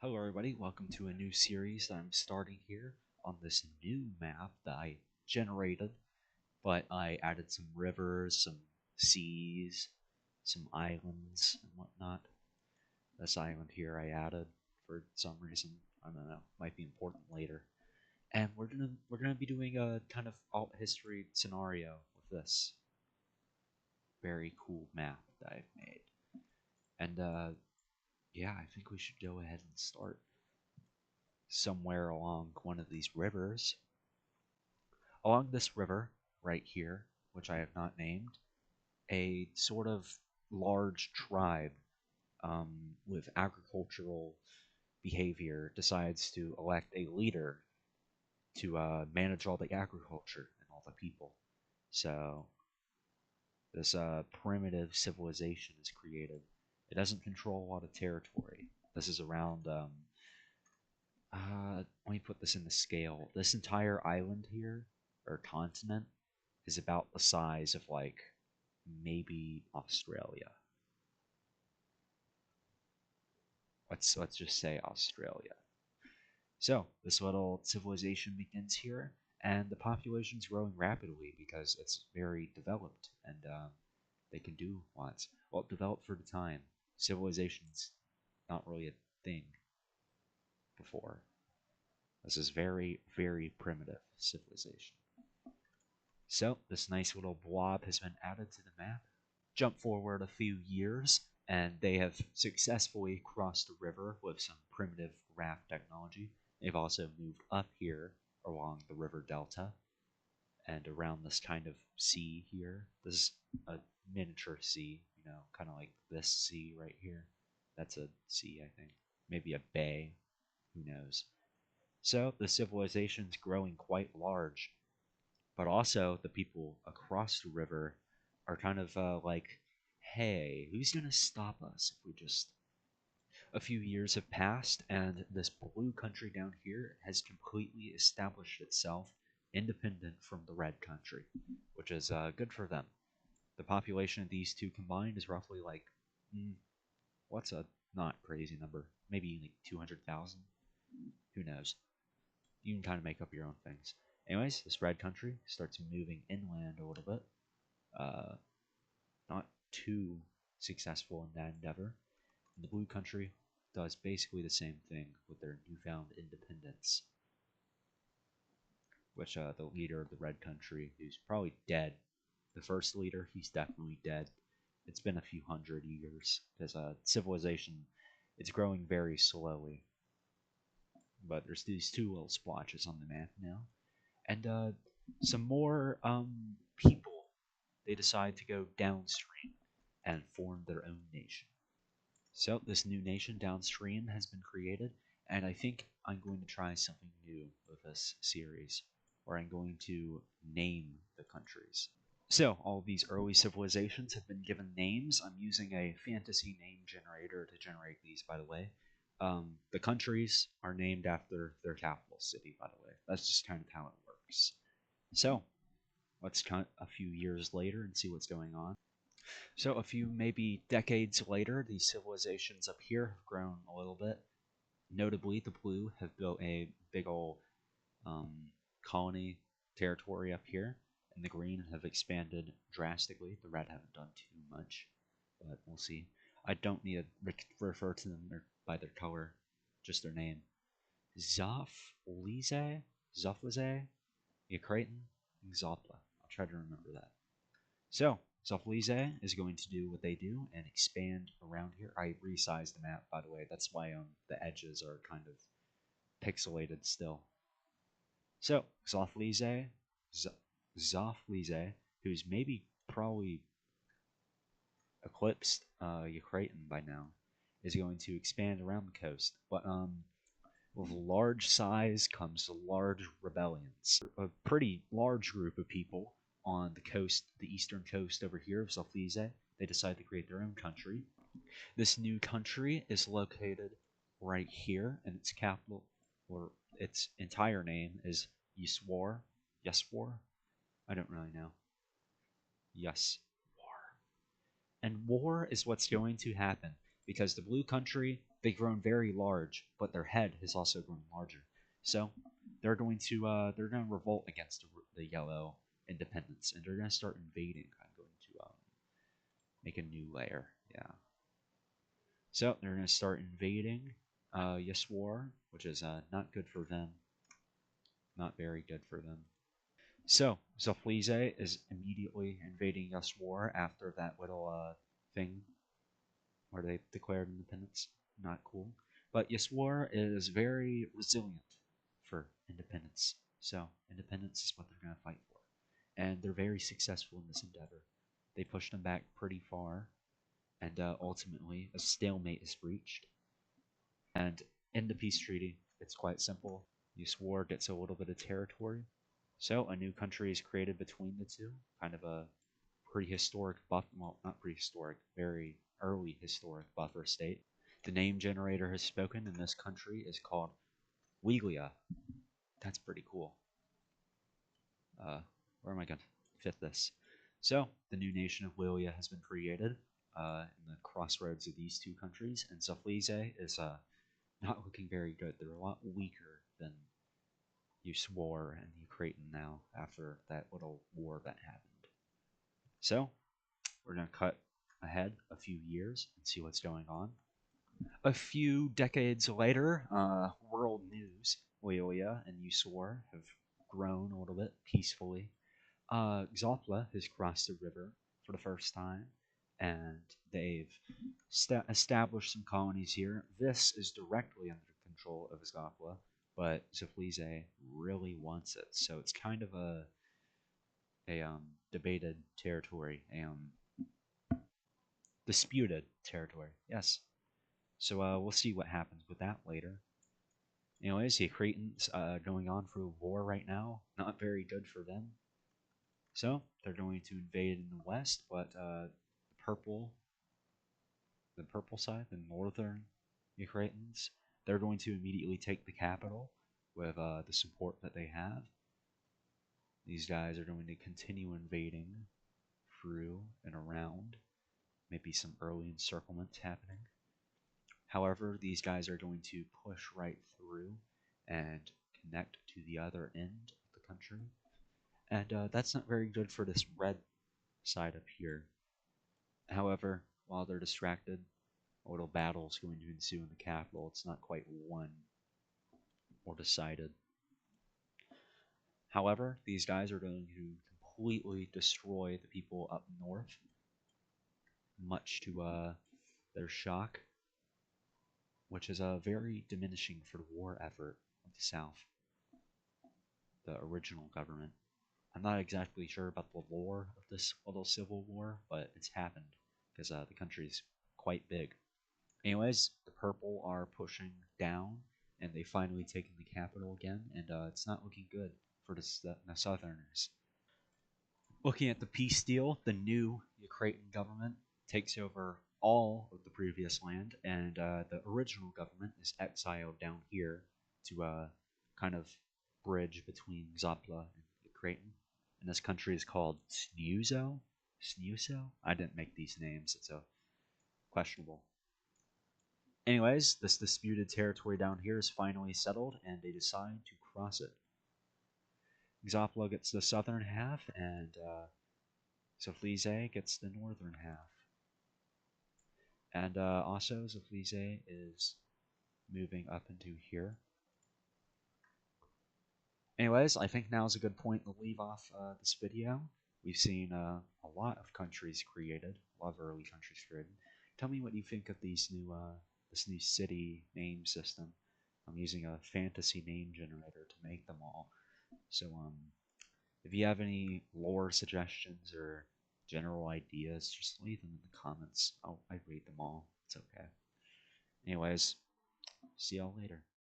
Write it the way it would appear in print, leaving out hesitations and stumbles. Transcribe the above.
Hello everybody, welcome to a new series that I'm starting here on this new map that I generated, but I added some rivers, some seas, some islands and whatnot. This island here I added for some reason, I don't know, might be important later. And we're gonna be doing a kind of alt history scenario with this very cool map that I've made. And yeah, I think we should go ahead and start somewhere along one of these rivers. Along this river, right here, which I have not named, a sort of large tribe with agricultural behavior decides to elect a leader to manage all the agriculture and all the people. So this primitive civilization is created. It doesn't control a lot of territory. This is around let me put this in the scale. This entire island here, or continent, is about the size of like maybe Australia. Let's just say Australia. So this little civilization begins here, and the population's growing rapidly because it's very developed and they can do lots. Well, developed for the time. Civilization's not really a thing before. This is very primitive civilization. So this nice little blob has been added to the map. Jump forward a few years, and they have successfully crossed the river with some primitive raft technology. They've also moved up here along the river delta and around this kind of sea here. This is a miniature sea, kind of like this sea right here. That's a sea, I think. Maybe a bay. Who knows? So the civilization's growing quite large, but also the people across the river are kind of like, hey, who's gonna stop us if we just. A few years have passed, and this blue country down here has completely established itself independent from the red country, which is good for them. The population of these two combined is roughly like, what's a not crazy number? Maybe like 200,000? Who knows? You can kind of make up your own things. Anyways, this red country starts moving inland a little bit. Not too successful in that endeavor. And the blue country does basically the same thing with their newfound independence. Which the leader of the red country, who's probably dead, the first leader, he's definitely dead. It's been a few hundred years because civilization, it's growing very slowly. But there's these two little splotches on the map now. And some more people, they decide to go downstream and form their own nation. So this new nation downstream has been created, and I think I'm going to try something new with this series, where I'm going to name the countries. So all these early civilizations have been given names. I'm using a fantasy name generator to generate these, by the way. The countries are named after their capital city, by the way. That's just kind of how it works. So let's cut a few years later and see what's going on. So a few maybe decades later, these civilizations up here have grown a little bit. Notably, the blue have built a big old colony territory up here, and the green have expanded drastically. The red haven't done too much, but we'll see. I don't need to refer to them by their color, just their name. Zoflize, Ukraitan, and Zopla. I'll try to remember that. So, Zoflize is going to do what they do and expand around here. I resized the map, by the way. That's why the edges are kind of pixelated still. So, Zoflize, who's maybe probably eclipsed Ukraitan by now, is going to expand around the coast. But with large size comes large rebellions. A pretty large group of people on the coast, the eastern coast over here of Zoflize, they decide to create their own country. This new country is located right here, and its capital, or its entire name, is Yeswar. Yeswar? I don't really know. Yes, war. And war is what's going to happen because the blue country, they've grown very large, but their head has also grown larger. So they're going to revolt against the yellow independence, and they're going to start invading. I'm going to make a new layer. Yeah. So they're going to start invading Yaswar, which is not good for them. Not very good for them. So Zoflize is immediately invading Yaswar after that little thing where they declared independence. Not cool. But Yaswar is very resilient for independence. So independence is what they're going to fight for. And they're very successful in this endeavor. They pushed them back pretty far, and ultimately a stalemate is reached. And in the peace treaty, it's quite simple. Yaswar gets a little bit of territory. So a new country is created between the two, kind of a prehistoric buff, well, not prehistoric, very early historic buffer state. The name generator has spoken, and this country is called Wiglia. That's pretty cool. Where am I going to fit this? So, the new nation of Wiglia has been created in the crossroads of these two countries, and Zaflize is not looking very good. They're a lot weaker than Uswar and Ukraine now after that little war that happened. So, we're going to cut ahead a few years and see what's going on. A few decades later, world news, Loyola and Usor have grown a little bit peacefully. Xopla has crossed the river for the first time, and they've established some colonies here. This is directly under the control of Xopla, but Zaflize really wants it, so it's kind of a debated territory, disputed territory. Yes. So we'll see what happens with that later. Anyways, the Cretans going on for a war right now. Not very good for them. So they're going to invade in the west, but purple, the purple side, the northern Ukrainians, they're going to immediately take the capital with the support that they have. These guys are going to continue invading through and around. Maybe some early encirclements happening. However, these guys are going to push right through and connect to the other end of the country. And that's not very good for this red side up here. However, while they're distracted, a little battle is going to ensue in the capital. It's not quite won or decided. However, these guys are going to completely destroy the people up north, much to their shock, which is very diminishing for the war effort of the South, the original government. I'm not exactly sure about the lore of this little civil war, but it's happened because the country's quite big. Anyways, the purple are pushing down, and they finally taken the capital again, and it's not looking good for the Southerners. Looking at the peace deal, the new Ukrainian government takes over all of the previous land, and the original government is exiled down here to kind of bridge between Zapla and Ukraine. And this country is called Snuzo. Snuzo? I didn't make these names. It's a questionable. Anyways, this disputed territory down here is finally settled, and they decide to cross it. Xopla gets the southern half, and Zaflize gets the northern half. And also, Zaflize is moving up into here. Anyways, I think now is a good point to leave off this video. We've seen a lot of countries created, a lot of early countries created. Tell me what you think of these new this new city name system. I'm using a fantasy name generator to make them all. So if you have any lore suggestions or general ideas, just leave them in the comments. I read them all. It's okay. Anyways, see y'all later.